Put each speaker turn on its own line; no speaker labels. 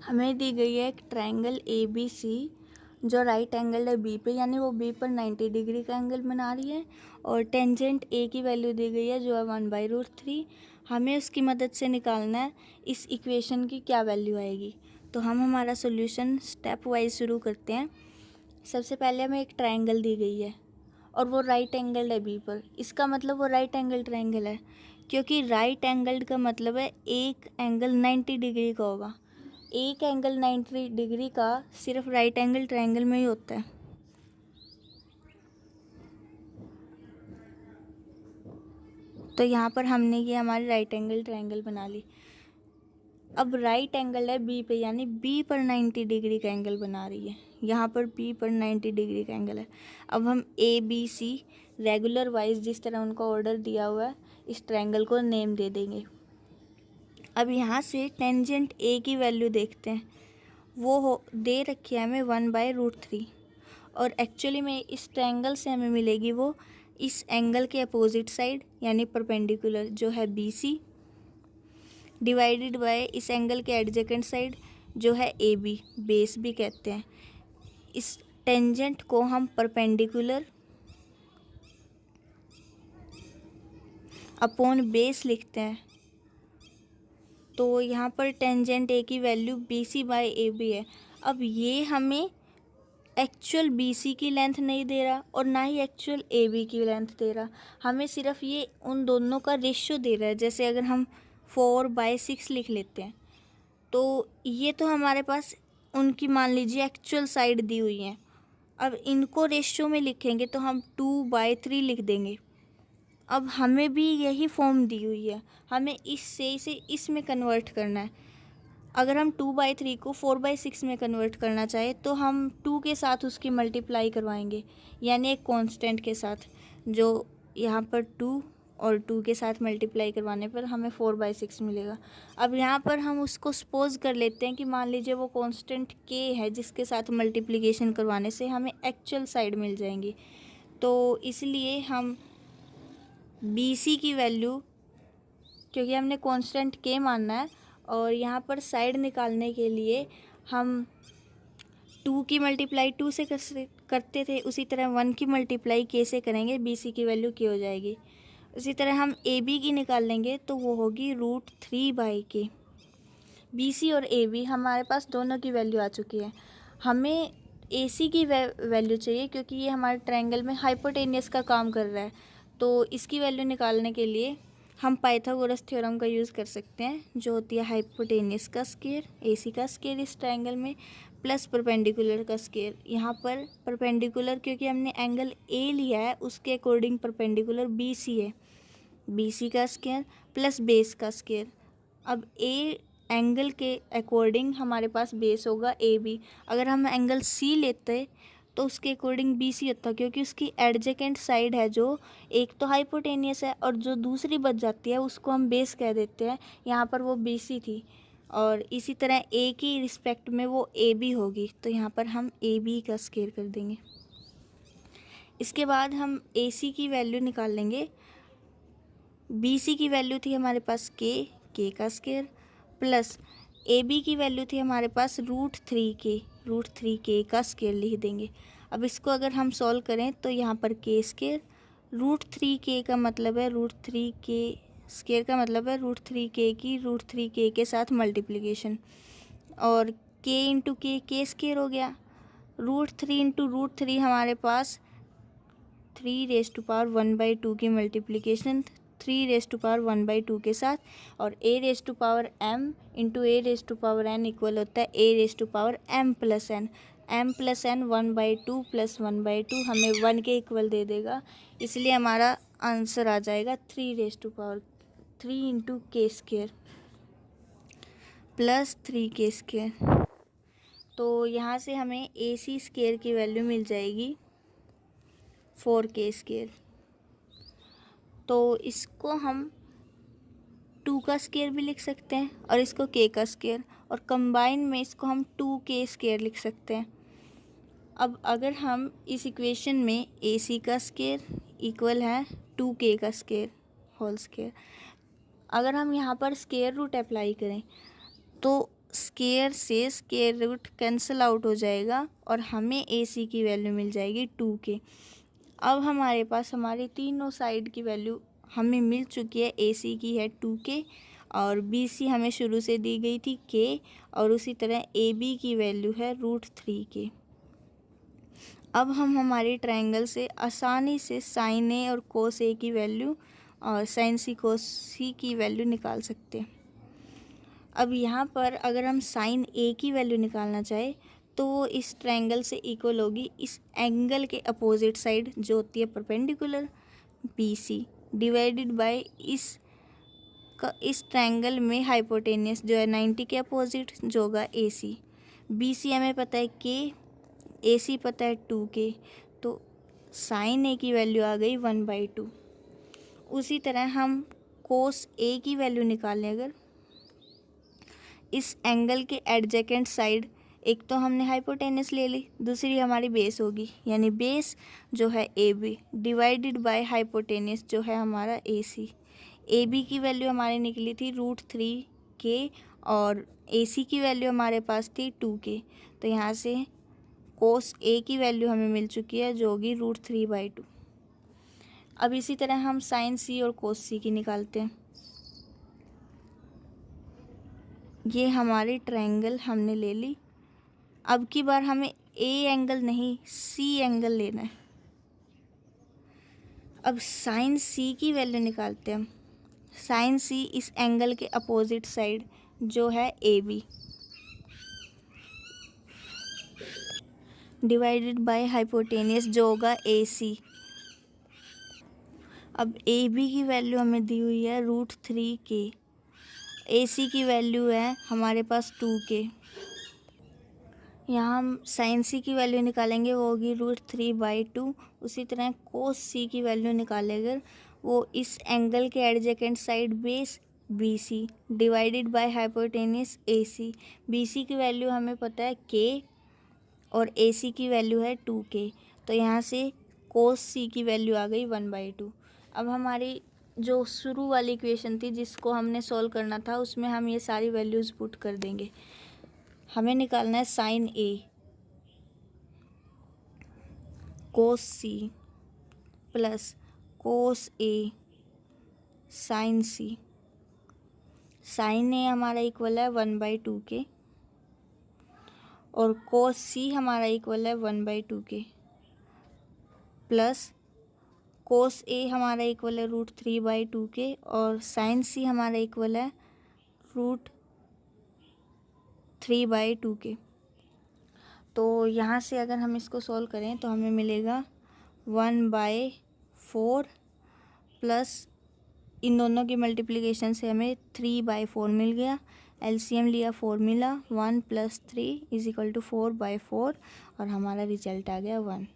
हमें दी गई है एक ट्रायंगल ए बी सी जो राइट एंगल है बी पे, यानी वो बी पर 90 डिग्री का एंगल बना रही है। और टेंजेंट ए की वैल्यू दी गई है जो है 1/√3। हमें उसकी मदद से निकालना है इस इक्वेशन की क्या वैल्यू आएगी। तो हम हमारा सोल्यूशन स्टेप वाइज शुरू करते हैं। सबसे पहले हमें एक ट्रायंगल दी गई है और वो राइट एंगल है बी पर। इसका मतलब वो राइट एंगल ट्रायंगल है, क्योंकि राइट एंगल का मतलब है एक एंगल 90 डिग्री का होगा। एक एंगल 90 डिग्री का सिर्फ राइट एंगल ट्रायंगल में ही होता है। तो यहाँ पर हमने ये हमारी राइट एंगल ट्रायंगल बना ली। अब राइट एंगल है बी पे, यानी बी पर 90 डिग्री का एंगल बना रही है। यहाँ पर बी पर 90 डिग्री का एंगल है। अब हम A B C regular wise जिस तरह उनका ऑर्डर दिया हुआ है इस ट्रायंगल को नेम दे देंगे। अब यहाँ से टेंजेंट ए की वैल्यू देखते हैं। वो हो दे रखी है हमें 1/√3 और एक्चुअली में इस ट्रायंगल से हमें मिलेगी वो इस एंगल के अपोजिट साइड यानी परपेंडिकुलर जो है बी सी डिवाइडेड बाय इस एंगल के एडजेकेंट साइड जो है ए बी, बेस भी कहते हैं। इस टेंजेंट को हम परपेंडिकुलर अपॉन बेस लिखते हैं। तो यहाँ पर टेंजेंट ए की value B C by A B है। अब ये हमें एक्चुअल बी सी की लेंथ नहीं दे रहा और ना ही एक्चुअल ए बी की लेंथ दे रहा, हमें सिर्फ ये उन दोनों का रेशियो दे रहा है। जैसे अगर हम 4/6 लिख लेते हैं तो ये तो हमारे पास उनकी मान लीजिए एक्चुअल साइड दी हुई है। अब इनको रेशियो में लिखेंगे तो हम 2/3 लिख देंगे। अब हमें भी यही फॉर्म दी हुई है, हमें इससे इसे इसमें कन्वर्ट करना है। अगर हम 2/3 को 4/6 में कन्वर्ट करना चाहे तो हम 2 के साथ उसकी मल्टीप्लाई करवाएंगे, यानी एक कांस्टेंट के साथ, जो यहाँ पर 2 और 2 के साथ मल्टीप्लाई करवाने पर हमें 4/6 मिलेगा। अब यहाँ पर हम उसको सपोज कर लेते हैं कि मान लीजिए वो कांस्टेंट k है जिसके साथ मल्टीप्लिकेशन करवाने से हमें एक्चुअल साइड मिल जाएंगी। तो इसलिए हम BC की वैल्यू, क्योंकि हमने कांस्टेंट k मानना है और यहाँ पर साइड निकालने के लिए हम 2 की मल्टीप्लाई 2 से करते थे, उसी तरह 1 की मल्टीप्लाई k से करेंगे, BC की वैल्यू k हो जाएगी। उसी तरह हम AB की निकाल लेंगे तो वो होगी √3/k। BC और AB हमारे पास दोनों की वैल्यू आ चुकी है। हमें AC की वैल्यू चाहिए क्योंकि ये हमारे ट्रायंगल में हाइपोटेनियस का काम कर रहा है। तो इसकी वैल्यू निकालने के लिए हम पाइथागोरस थ्योरम का यूज़ कर सकते हैं, जो होती है हाइपोटेनियस का स्क्वायर, AC का स्क्वायर इस ट्रायंगल में, प्लस परपेंडिकुलर का स्क्वायर। यहाँ पर परपेंडिकुलर क्योंकि हमने एंगल A लिया है उसके अकॉर्डिंग परपेंडिकुलर BC है, BC का स्क्वायर प्लस बेस का स्क्वायर। अब A एंगल के अकॉर्डिंग हमारे पास बेस होगा AB। अगर हम एंगल C लेते तो उसके अकॉर्डिंग BC होता, क्योंकि उसकी एडजेकेंट साइड है जो एक तो हाइपोटेनियस है और जो दूसरी बच जाती है उसको हम बेस कह देते हैं। यहाँ पर वो BC थी और इसी तरह A की रिस्पेक्ट में वो AB होगी, तो यहाँ पर हम AB का स्क्वायर कर देंगे। इसके बाद हम AC की वैल्यू निकाल लेंगे। BC की वैल्यू थी हमारे पास K का स्क्वायर प्लस AB की वैल्यू थी हमारे पास √3k का स्क्वायर लिख देंगे। अब इसको अगर हम सॉल्व करें तो यहाँ पर k स्क्वायर, √3k का मतलब है √3k स्क्वायर का मतलब है √3k की √3k के साथ मल्टीप्लिकेशन, और k इंटू k स्क्वायर हो गया। √3 इंटू √3 हमारे पास 3⁻1/2 की मल्टीप्लिकेशन 3⁻1/2 के साथ, और a⁻m इंटू a⁻n इक्वल होता है a⁻m+n। m+n 1/2 + 1/2 हमें 1 के इक्वल दे देगा, इसलिए हमारा आंसर आ जाएगा 3 into k square plus 3k square. तो यहाँ से हमें AC स्क्वायर की वैल्यू मिल जाएगी 4k स्क्वायर। तो इसको हम 2 का स्क्वायर भी लिख सकते हैं और इसको k का स्क्वायर, और कंबाइन में इसको हम 2k स्क्वायर लिख सकते हैं। अब अगर हम इस इक्वेशन में AC का स्क्वायर इक्वल है 2k का स्क्वायर होल स्क्वायर, अगर हम यहाँ पर स्क्वायर रूट अप्लाई करें तो स्क्वायर से स्क्वायर रूट कैंसिल आउट हो जाएगा और हमें AC की वैल्यू मिल जाएगी 2K। अब हमारे पास हमारी तीनों साइड की वैल्यू हमें मिल चुकी है। AC की है 2K और BC हमें शुरू से दी गई थी K, और उसी तरह AB की वैल्यू है √3K। अब हम हमारे ट्रायंगल से आसानी से साइन A और कोस A की वैल्यू और साइन C कोस C की वैल्यू निकाल सकते हैं। अब यहाँ पर अगर हम साइन A की वैल्यू निकालना चाहें तो वो इस ट्रायंगल से इक्वल होगी इस एंगल के अपोजिट साइड जो होती है परपेंडिकुलर BC डिवाइडेड बाय इस ट्रायंगल में हाइपोटेनियस जो है 90 के अपोजिट जो होगा AC। BC हमें पता है K, AC पता है 2K, तो साइन A की वैल्यू आ गई 1/2। उसी तरह हम कोस A की वैल्यू निकालें अगर इस एंगल के एडजेकेंट साइड, एक तो हमने हाइपोटेनस ले ली, दूसरी हमारी बेस होगी, यानी बेस जो है AB डिवाइडेड बाय हाइपोटेनस जो है हमारा AC। AB की वैल्यू हमारी निकली थी √3K और AC की वैल्यू हमारे पास थी 2K। तो यहाँ से कोस A की वैल्यू हमें मिल चुकी है जो होगी √3/2। अब इसी तरह हम साइन C और कोस C की निकालते हैं। ये हमारी ट्रायंगल हमने ले ली। अब की बार हमें A एंगल नहीं C एंगल लेना है। अब साइन C की वैल्यू निकालते हैं हम। साइन C इस एंगल के अपोजिट साइड जो है AB डिवाइडेड बाय हाइपोटेनियस जो होगा AC। अब AB की वैल्यू हमें दी हुई है √3K, AC की वैल्यू है हमारे पास 2K। यहाँ हम साइन C की वैल्यू निकालेंगे वो होगी √3/2। उसी तरह कोस C की वैल्यू निकालेंगे वो इस एंगल के adjacent side base BC divided by hypotenuse AC। BC की वैल्यू हमें पता है K और AC की वैल्यू है 2K, तो यहाँ से कोस C की वैल्यू आ गई 1/2। अब हमारी जो शुरू वाली इक्वेशन थी जिसको हमने सॉल्व करना था उसमें हम ये सारी वैल्यूज़ पुट कर देंगे। हमें निकालना है sine A cos C plus cos A sine C। Sine A हमारा इक्वल है 1/2K और कोस C हमारा इक्वल है 1/2K प्लस कोस A हमारा इक्वल है √3/2K और साइन C हमारा इक्वल है √3/2K। तो यहाँ से अगर हम इसको सॉल्व करें तो हमें मिलेगा 1/4 प्लस इन दोनों की मल्टीप्लिकेशन से हमें 3/4 मिल गया। LCM लिया फॉर्मूला 1 + 3 = 4/4 और हमारा रिजल्ट आ गया 1।